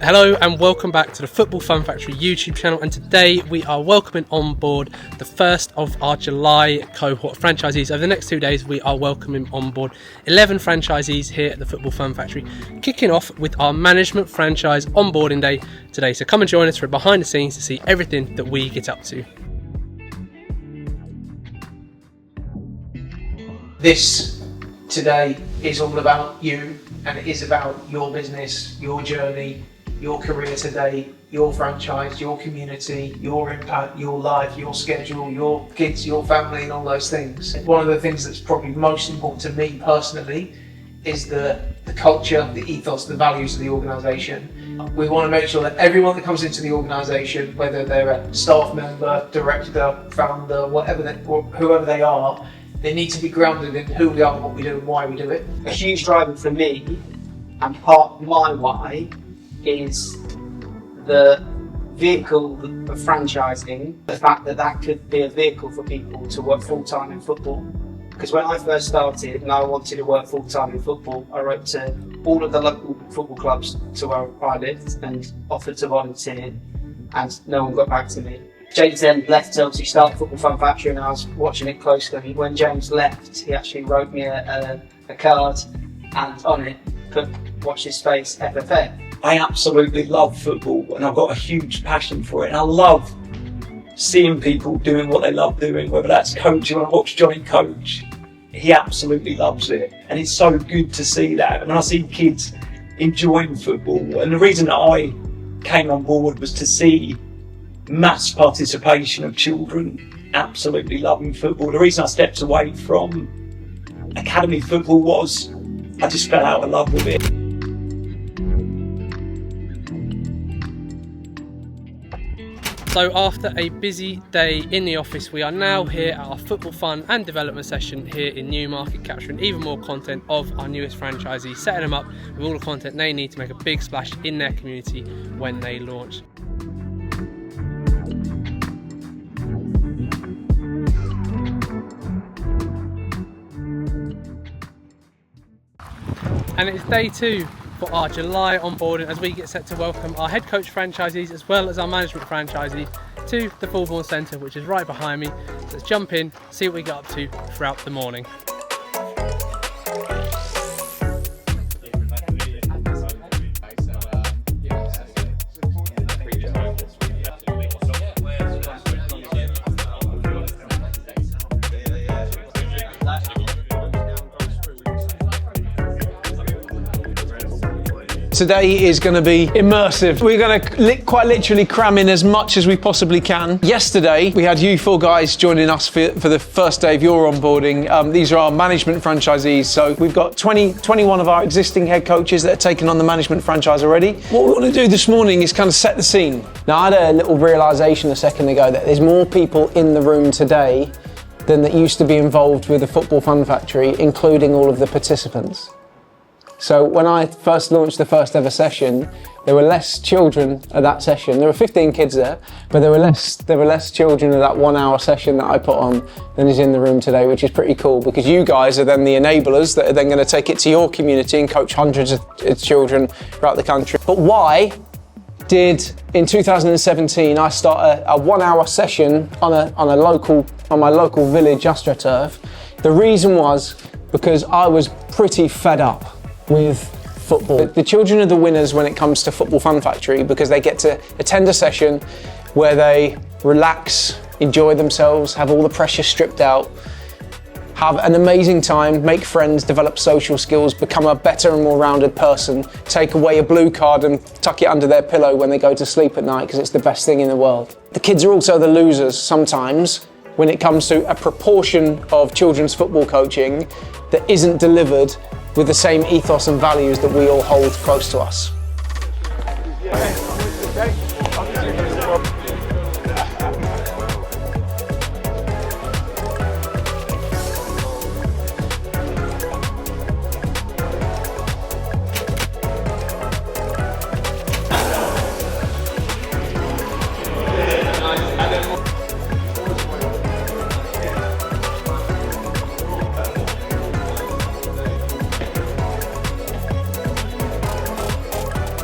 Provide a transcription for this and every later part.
Hello and welcome back to the Football Fun Factory YouTube channel, and today we are welcoming on board the first of our July cohort of franchisees. Over the next 2 days we are welcoming on board 11 franchisees here at the Football Fun Factory, kicking off with our management franchise onboarding day today. So come and join us for behind the scenes to see everything that we get up to. This today is all about you, and it is about your business, your journey, your career today, your franchise, your community, your impact, your life, your schedule, your kids, your family, and all those things. One of the things that's probably most important to me personally is the culture, the ethos, the values of the organisation. We want to make sure that everyone that comes into the organisation, whether they're a staff member, director, founder, whoever they are, they need to be grounded in who we are, what we do, and why we do it. A huge driver for me, and part of my why, is the vehicle of franchising, the fact that that could be a vehicle for people to work full-time in football. Because when I first started and I wanted to work full-time in football, I wrote to all of the local football clubs to where I lived and offered to volunteer, and no one got back to me. James then left to obviously start Football Fun Factory, and I was watching it closely. When James left, he actually wrote me a card, and on it put "Watch this space FFA." I absolutely love football, and I've got a huge passion for it, and I love seeing people doing what they love doing, whether that's coaching. When I watch Johnny coach, he absolutely loves it, and it's so good to see that. And I see kids enjoying football, and the reason that I came on board was to see mass participation of children absolutely loving football. The reason I stepped away from academy football was I just fell out of love with it. So after a busy day in the office, we are now here at our football fun and development session here in Newmarket, capturing even more content of our newest franchisees, setting them up with all the content they need to make a big splash in their community when they launch. And it's day 2 for our July onboarding as we get set to welcome our head coach franchisees as well as our management franchisees to the Fulbourn Centre, which is right behind me. So let's jump in, see what we get up to throughout the morning. Today is going to be immersive. We're going to quite literally cram in as much as we possibly can. Yesterday, we had you 4 guys joining us for the first day of your onboarding. These are our management franchisees. So we've got 21 of our existing head coaches that are taking on the management franchise already. What we want to do this morning is kind of set the scene. Now, I had a little realization a second ago that there's more people in the room today than that used to be involved with the Football Fun Factory, including all of the participants. So when I first launched the first ever session, there were less children at that session. There were 15 kids there, but there were less children at that 1 hour session that I put on than is in the room today, which is pretty cool because you guys are then the enablers that are then going to take it to your community and coach hundreds of children throughout the country. But why did, in 2017, I start a 1 hour session on my local village AstroTurf? The reason was because I was pretty fed up with football. The children are the winners when it comes to Football Fun Factory because they get to attend a session where they relax, enjoy themselves, have all the pressure stripped out, have an amazing time, make friends, develop social skills, become a better and more rounded person, take away a blue card and tuck it under their pillow when they go to sleep at night because it's the best thing in the world. The kids are also the losers sometimes when it comes to a proportion of children's football coaching that isn't delivered with the same ethos and values that we all hold close to us.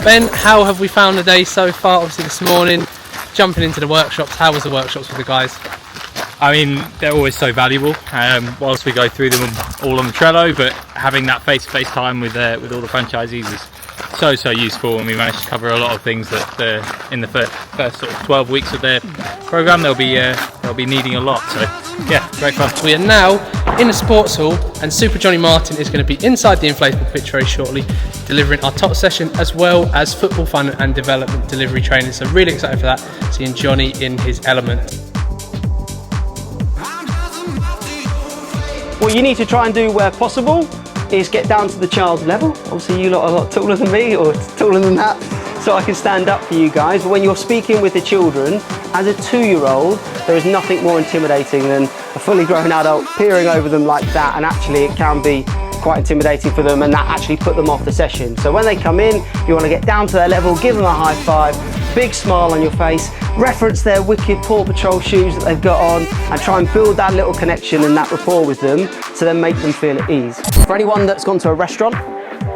Ben, how have we found the day so far? Obviously this morning, jumping into the workshops. How was the workshops with the guys? I mean, they're always so valuable whilst we go through them all on the Trello, but having that face-to-face time with all the franchisees is so useful, and we managed to cover a lot of things that in the first sort of 12 weeks of their program they'll be needing a lot. So yeah, great fun. We are now in the sports hall, and Super Johnny Martin is going to be inside the inflatable pitch very shortly, delivering our top session as well as football fun and development delivery training. So really excited for that, seeing Johnny in his element. What you need to try and do where possible is get down to the child's level. Obviously you lot are a lot taller than me, or taller than that, so I can stand up for you guys. But when you're speaking with the children, as a 2-year-old, there is nothing more intimidating than a fully grown adult peering over them like that, and actually it can be quite intimidating for them, and that actually put them off the session. So when they come in, you want to get down to their level, give them a high five, big smile on your face, reference their wicked Paw Patrol shoes that they've got on, and try and build that little connection and that rapport with them to then make them feel at ease. For anyone that's gone to a restaurant,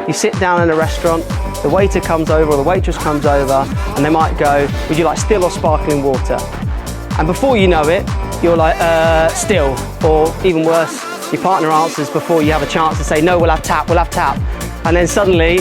you sit down in a restaurant, the waiter comes over or the waitress comes over, and they might go, would you like still or sparkling water? And before you know it, you're like, still, or even worse, your partner answers before you have a chance to say, no, we'll have tap. And then suddenly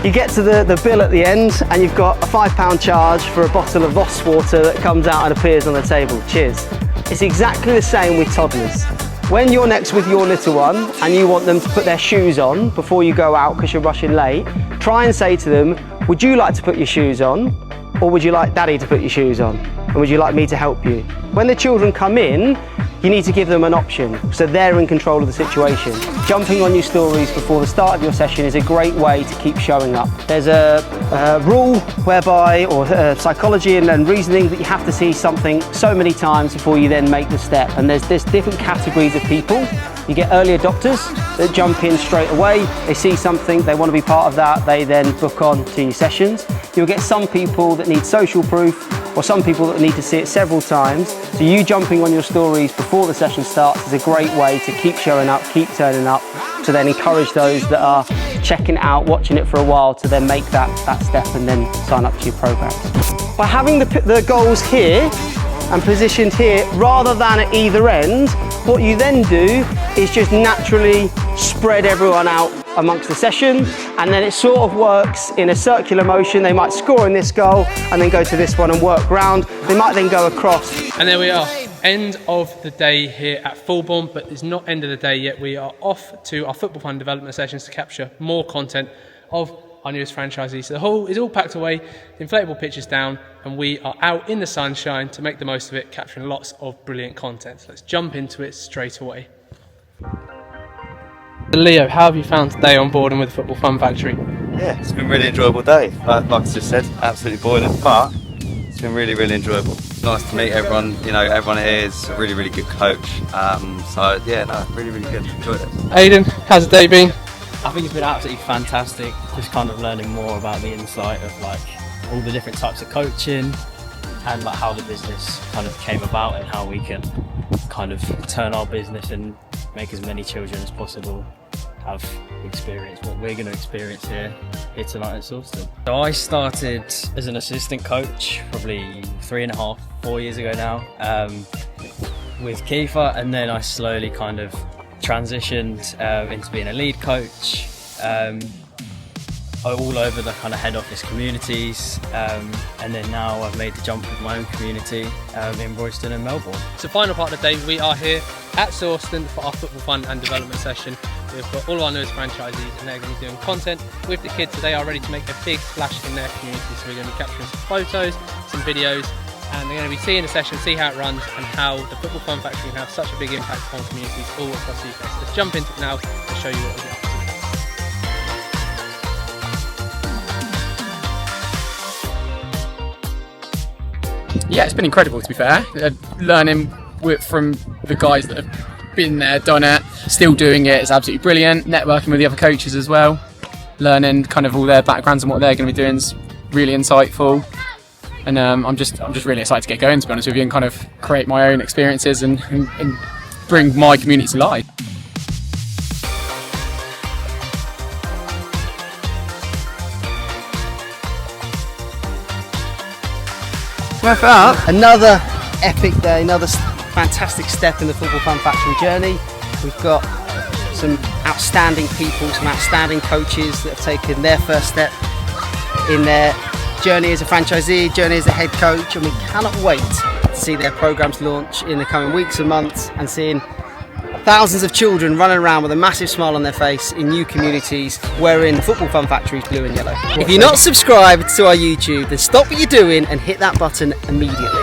you get to the bill at the end, and you've got a £5 charge for a bottle of Voss water that comes out and appears on the table. Cheers. It's exactly the same with toddlers. When you're next with your little one and you want them to put their shoes on before you go out because you're rushing late, try and say to them, would you like to put your shoes on, or would you like daddy to put your shoes on? And would you like me to help you? When the children come in, you need to give them an option, so they're in control of the situation. Jumping on your stories before the start of your session is a great way to keep showing up. There's a rule whereby, or psychology and reasoning, that you have to see something so many times before you then make the step. And there's different categories of people. You get early adopters that jump in straight away. They see something, they want to be part of that, they then book on to your sessions. You'll get some people that need social proof, or some people that need to see it several times. So you jumping on your stories before the session starts is a great way to keep showing up, keep turning up, to then encourage those that are checking it out, watching it for a while, to then make that step and then sign up to your programs. By having the goals here and positioned here rather than at either end, what you then do is just naturally spread everyone out amongst the session, and then it sort of works in a circular motion. They might score in this goal and then go to this one and work round. They might then go across. And there we are, end of the day here at Fulbourn, but it's not end of the day yet. We are off to our football fund development sessions to capture more content of our newest franchisees. So the hall is all packed away, the inflatable pitch is down, and we are out in the sunshine to make the most of it, capturing lots of brilliant content. So let's jump into it straight away. Leo, how have you found today on board and with the Football Fun Factory? Yeah, it's been a really enjoyable day. Like I just said, absolutely boiling, but it's been really enjoyable. Nice to meet everyone. You know, everyone here is a really good coach. So yeah, no, really good. Enjoyed it. Aidan, how's the day been? I think it's been absolutely fantastic. Just kind of learning more about the insight of like all the different types of coaching, and like how the business kind of came about, and how we can kind of turn our business and make as many children as possible have experienced what we're going to experience here tonight at Sawston. So I started as an assistant coach probably 3.5, 4 years ago now, with Kiefer, and then I slowly kind of transitioned into being a lead coach, all over the kind of head office communities, and then now I've made the jump with my own community in Royston and Melbourne. So final part of the day, we are here at Sawston for our football fun and development session. We've got all of our newest franchisees, and they're going to be doing content with the kids, so they are ready to make a big splash in their community. So we're going to be capturing some photos, some videos, and they're going to be seeing the session, see how it runs, and how the Football Fun Factory can have such a big impact on communities all across the UK. So let's jump into it now and show you what we're up to. Yeah, it's been incredible, to be fair. Learning from the guys that have been there, done it, still doing it, is absolutely brilliant. Networking with the other coaches as well, learning kind of all their backgrounds and what they're going to be doing is really insightful. And I'm just really excited to get going, to be honest with you, and kind of create my own experiences and bring my community to life. Wrap it up. Another epic day, another fantastic step in the Football Fun Factory journey. We've got some outstanding people, some outstanding coaches that have taken their first step in their journey as a franchisee, journey as a head coach, and we cannot wait to see their programs launch in the coming weeks and months, and seeing thousands of children running around with a massive smile on their face in new communities wearing the Football Fun Factory's blue and yellow. If you're not subscribed to our YouTube, then stop what you're doing and hit that button immediately.